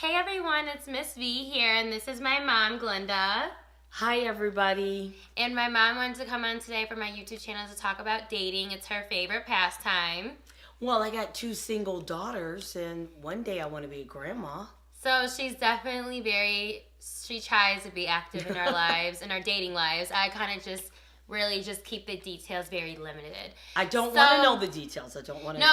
Hey everyone, it's Miss V here, and this is my mom, Glenda. Hi, everybody. And my mom wanted to come on today for my YouTube channel to talk about dating. It's her favorite pastime. Well, I got two single daughters, and one day I want to be a grandma. So she tries to be active in our lives, in our dating lives. I kind of just keep the details very limited. I don't want to know the details. I don't want to.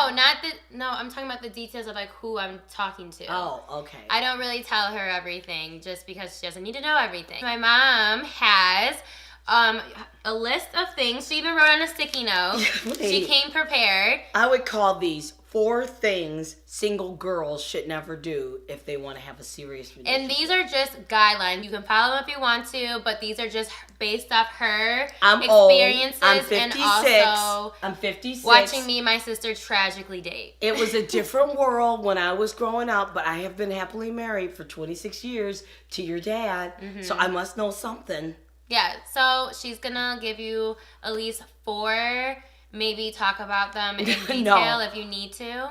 No, I'm talking about the details of like who I'm talking to. Oh, okay. I don't really tell her everything just because she doesn't need to know everything. My mom has a list of things. She even wrote on a sticky note. She came prepared. I would call these 4 things single girls should never do if they want to have a serious relationship. And these are just guidelines. You can follow them if you want to, but these are just based off her experiences. I'm 56. And also I'm 56. watching me and my sister tragically date. It was a different world when I was growing up, but I have been happily married for 26 years to your dad, so I must know something. Yeah, so she's gonna give you at least 4, maybe talk about them in detail if you need to.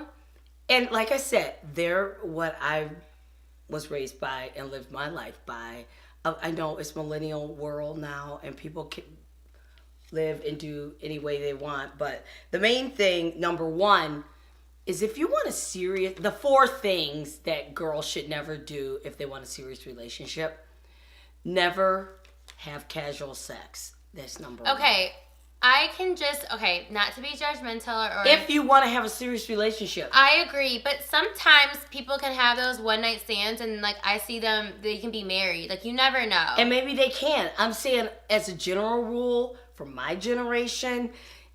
And like I said, they're what I was raised by and lived my life by. I know it's millennial world now, and people can live and do any way they want. But the main thing, number 1, is if you want the 4 things that girls should never do if they want a serious relationship. Never have casual sex. That's number 1. Okay. Not to be judgmental or if you want to have a serious relationship. I agree, but sometimes people can have those one night stands and like I see them, they can be married. Like you never know. And maybe they can. I'm saying as a general rule, for my generation,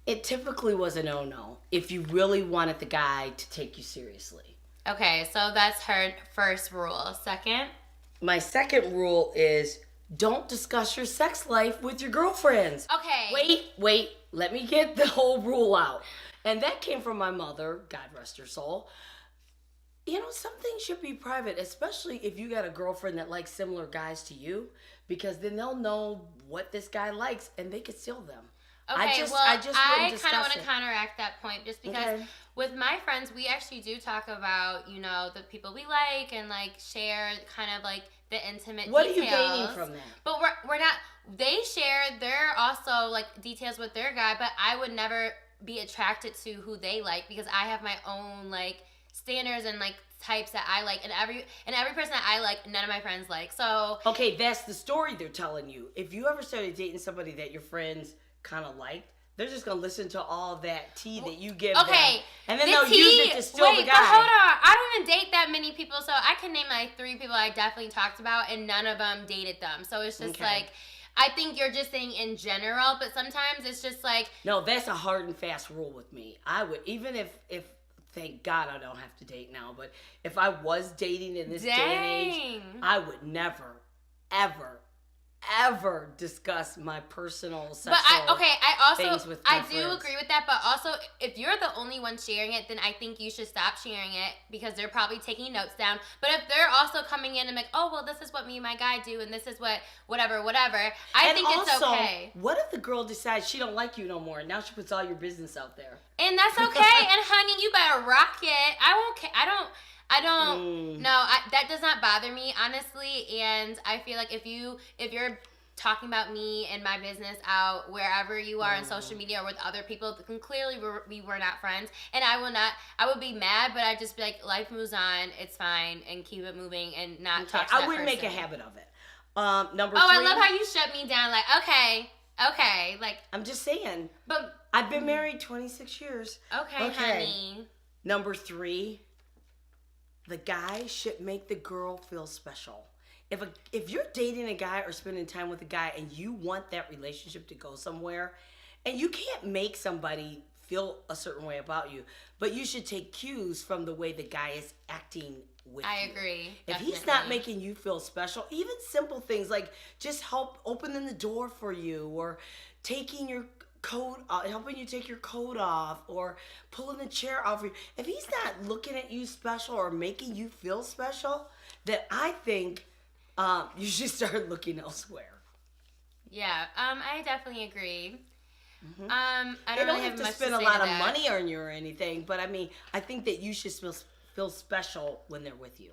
it typically was a no-no if you really wanted the guy to take you seriously. Okay, so that's her first rule. Second? My second rule is don't discuss your sex life with your girlfriends. Okay. Wait. Let me get the whole rule out. And that came from my mother, God rest her soul. You know, some things should be private, especially if you got a girlfriend that likes similar guys to you, because then they'll know what this guy likes and they could steal them. Okay, I kind of want to counteract that point just because with my friends, we actually do talk about, the people we like and like share kind of like the intimate What details. are you gaining from that? But we're not, they share their also like details with their guy, but I would never be attracted to who they like because I have my own like standards and like types that I like and every person that I like, none of my friends like. So okay, that's the story they're telling you. If you ever started dating somebody that your friends kind of liked, they're just gonna listen to all that tea that you give them, and then they'll use it to steal the guy. But hold on, I don't even date that many people, so I can name like 3 people I definitely talked about, and none of them dated them. So it's just like, I think you're just saying in general, but sometimes it's just like no, that's a hard and fast rule with me. I would even if thank God I don't have to date now, but if I was dating in this day and age, I would never, ever discuss my personal sexual things with my friends. I do agree with that, but also if you're the only one sharing it, then I think you should stop sharing it because they're probably taking notes down. But if they're also coming in and like, oh well, this is what me and my guy do, and this is what whatever, I think it's okay. What if the girl decides she don't like you no more, and now she puts all your business out there? And that's okay. And honey, you better rock it. I won't care. I don't. No, that does not bother me, honestly. And I feel like if you're talking about me and my business out wherever you are on social media or with other people, then clearly we were not friends. And I would be mad, but I'd just be like, life moves on. It's fine, and keep it moving and not talk to that I wouldn't make a habit of it. Number 3. Oh, I love how you shut me down. Like, okay, like I'm just saying. But I've been married 26 years. Okay, honey. Number 3. The guy should make the girl feel special. If you're dating a guy or spending time with a guy and you want that relationship to go somewhere, and you can't make somebody feel a certain way about you, but you should take cues from the way the guy is acting with you. I agree. If he's not making you feel special, even simple things like just help opening the door for you or taking your coat off, helping you take your coat off or pulling the chair off you. If he's not looking at you special or making you feel special, then I think you should start looking elsewhere. Yeah, I definitely agree. Mm-hmm. I don't really have to much spend to a say lot to of that. money on you or anything, but I mean, I think that you should feel special when they're with you.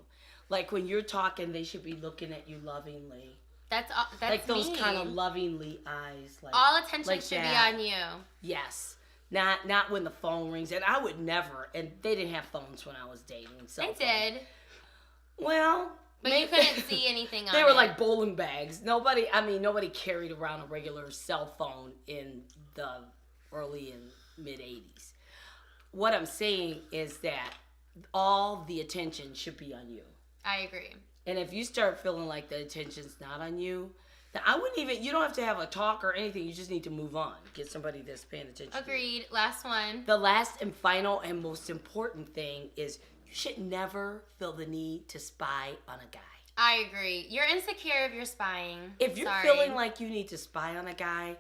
Like when you're talking, they should be looking at you lovingly. That's like those me. kind of lovingly eyes. Like all attention like should that. be on you. Yes. Not when the phone rings. And I would never. And they didn't have phones when I was dating. They did. Well. But you couldn't see anything on it. They were like bowling bags. Nobody carried around a regular cell phone in the early and mid 80s. What I'm saying is that all the attention should be on you. I agree. And if you start feeling like the attention's not on you, then I wouldn't even, you don't have to have a talk or anything. You just need to move on. Get somebody that's paying attention. Agreed. Last one. The last and final and most important thing is you should never feel the need to spy on a guy. I agree. You're insecure if you're spying. If you're feeling like you need to spy on a guy,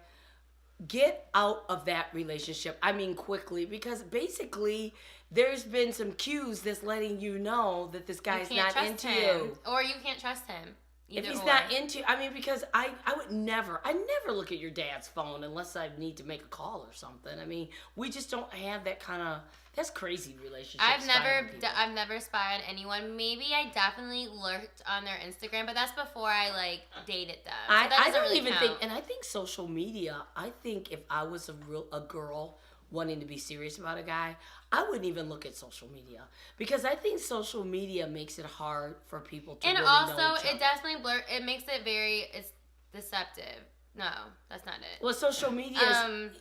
get out of that relationship. I mean, quickly, because basically there's been some cues that's letting you know that this guy's not into you. Or you can't trust him. If he's not into, because I never look at your dad's phone unless I need to make a call or something. I mean, we just don't have that kind of, that's crazy relationship. I've never spied on anyone. Maybe I definitely lurked on their Instagram, but that's before I dated them. So I don't really even think, and I think social media, I think if I was a girl wanting to be serious about a guy, I wouldn't even look at social media because I think social media makes it hard for people to really know each other. And also, it definitely it makes it it's deceptive. No, that's not it. Well, social media is,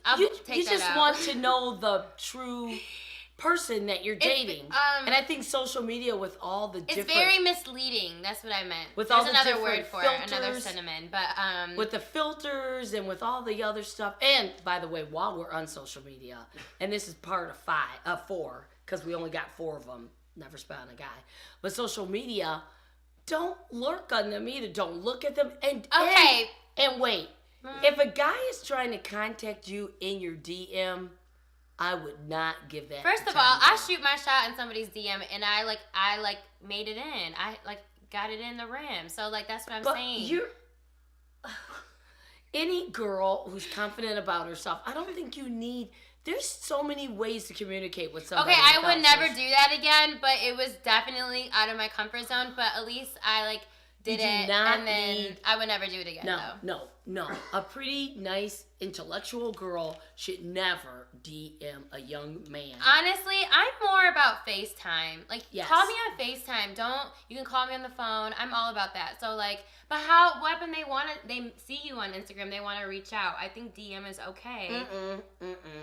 you just want to know the true person that you're dating. And I think social media with all the different... It's very misleading. That's what I meant. There's another word for it, another synonym. But with the filters and with all the other stuff. And, by the way, while we're on social media, and this is part of 4, because we only got 4 of them, never spy on a guy. But social media, don't lurk on them either. Don't look at them. And wait. If a guy is trying to contact you in your DM... I would not give that. First of all, I shoot my shot in somebody's DM, and I made it in. I got it in the rim. So that's what I'm saying. Any girl who's confident about herself, I don't think you need. There's so many ways to communicate with somebody. Okay, I would never do that again, but it was definitely out of my comfort zone. But at least I did it, and then I would never do it again. No. A pretty nice intellectual girl should never DM a young man. Honestly, I'm more about FaceTime. Yes. Call me on FaceTime. You can call me on the phone. I'm all about that. So but what when they see you on Instagram, they want to reach out. I think DM is okay.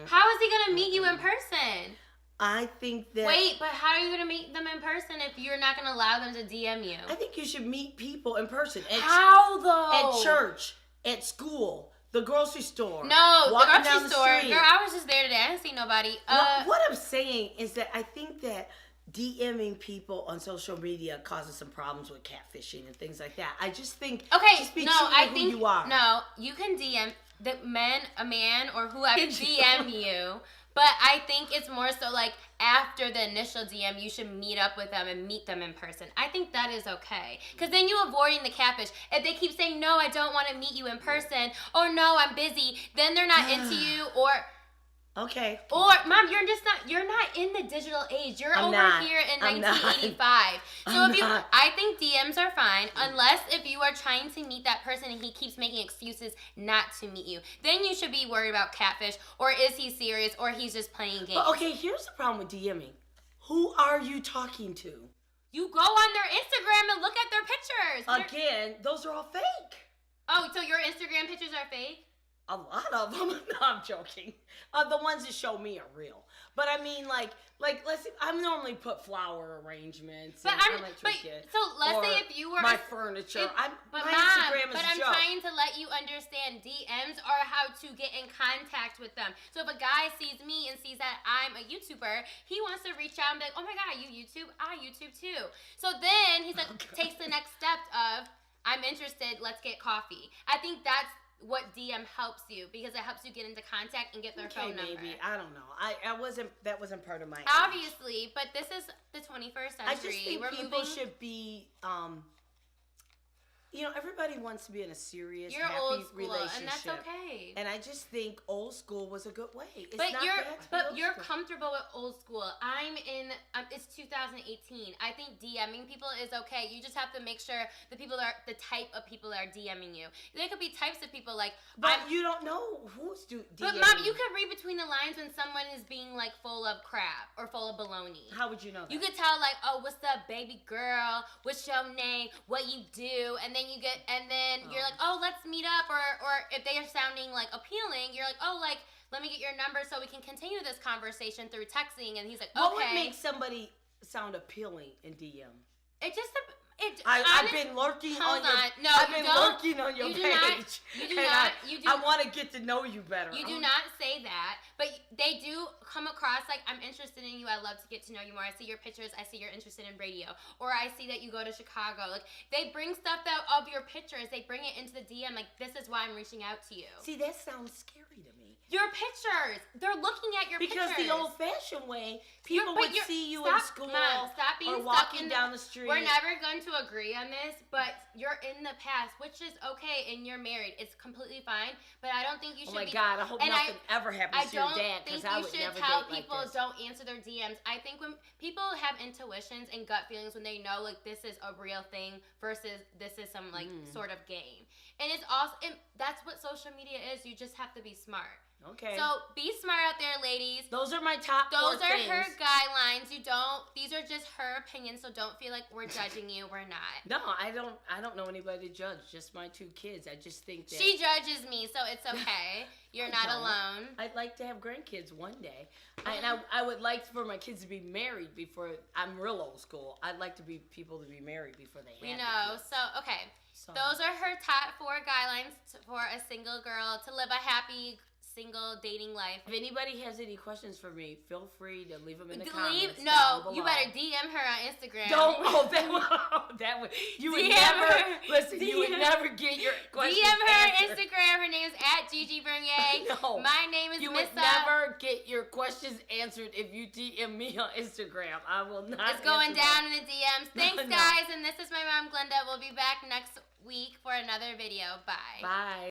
How is he going to meet you in person? I think that... Wait, but how are you going to meet them in person if you're not going to allow them to DM you? I think you should meet people in person. How, though? At church, at school, the grocery store. No, walking the grocery store. Girl, I was just there today. I didn't see nobody. What I'm saying is that I think that DMing people on social media causes some problems with catfishing and things like that. I just think... Okay, just be true to who you are. No, you can DM a man or whoever DM you... But I think it's more so after the initial DM, you should meet up with them and meet them in person. I think that is okay. Because then you're avoiding the catfish. If they keep saying, no, I don't want to meet you in person, or no, I'm busy, then they're not into you, or... Okay. Or, Mom, you're not in the digital age. You're here in 1985. So I think DMs are fine, unless if you are trying to meet that person and he keeps making excuses not to meet you. Then you should be worried about catfish, or is he serious, or he's just playing games. But okay, here's the problem with DMing. Who are you talking to? You go on their Instagram and look at their pictures. Again, those are all fake. Oh, so your Instagram pictures are fake? A lot of them. No, I'm joking. The ones that show me are real. But I mean, let's see, I normally put flower arrangements. But let's say if you were my furniture. Instagram is I'm trying to let you understand DMs are how to get in contact with them. So if a guy sees me and sees that I'm a YouTuber, he wants to reach out and be like, oh my God, you YouTube? I YouTube too. So then he's takes the next step of, I'm interested, let's get coffee. I think that's what DM helps you, because it helps you get into contact and get their phone number. Maybe. I don't know. That wasn't part of my Obviously, age. But this is the 21st century. I just think people should be everybody wants to be in a serious, You're happy old school, relationship. and that's okay. And I just think old school was a good way. It's but not bad to be old you're school. comfortable with old school. I'm in. It's 2018. I think DMing people is okay. You just have to make sure the people are the type of people that are DMing you. There could be types of people like. But you don't know who's DMing. But Mom, you could read between the lines when someone is being like full of crap or full of baloney. How would you know that? You could tell like, oh, what's up, baby girl? What's your name? What you do? And then you're like, oh, let's meet up. Or if they are sounding like appealing, you're like, oh, like, let me get your number so we can continue this conversation through texting. And he's like, okay. What would make somebody sound appealing in DM? It just. I've been lurking on your page. I want to get to know you better. You do not say that, but they do come across like, I'm interested in you. I love to get to know you more. I see your pictures. I see you're interested in radio. Or I see that you go to Chicago. Like, they bring stuff out of your pictures. They bring it into the DM. Like, this is why I'm reaching out to you. See, that sounds scary to me. Your pictures. They're looking at your pictures. Because the old-fashioned way, people would see you in school stop being or walking down the street. We're never going to agree on this, but you're in the past, which is okay, and you're married. It's completely fine, but I don't think you should be... Oh my God, I hope nothing ever happens to your dad, because I would never date like this. I don't think you should tell people don't answer their DMs. I think when people have intuitions and gut feelings when they know, like, this is a real thing versus this is some, like, sort of game. And it's also... And that's what social media is. You just have to be smart. Okay. So be smart out there, ladies. Those are my top four Those are things. her guidelines. These are just her opinions, so don't feel like we're judging you. We're not. No, I don't know anybody to judge. Just my two kids. I just think that she judges me, so it's okay. You're not alone. I'd like to have grandkids one day. I would like for my kids to be married before. I'm real old school. I'd like people to be married before they have kids. So okay. Those are her top 4 guidelines for a single girl to live a happy single dating life. If anybody has any questions for me, feel free to leave them in the comments. No, you better DM her on Instagram. That would you would never listen. You would never get your questions DM her answered. on Instagram. Her name is @Gigi Bernier. My name is You Missa. would never get your questions answered if you DM me on Instagram. I will not. It's going down in the DMs. Thanks, guys, and this is my mom, Glenda. We'll be back next week for another video. Bye. Bye.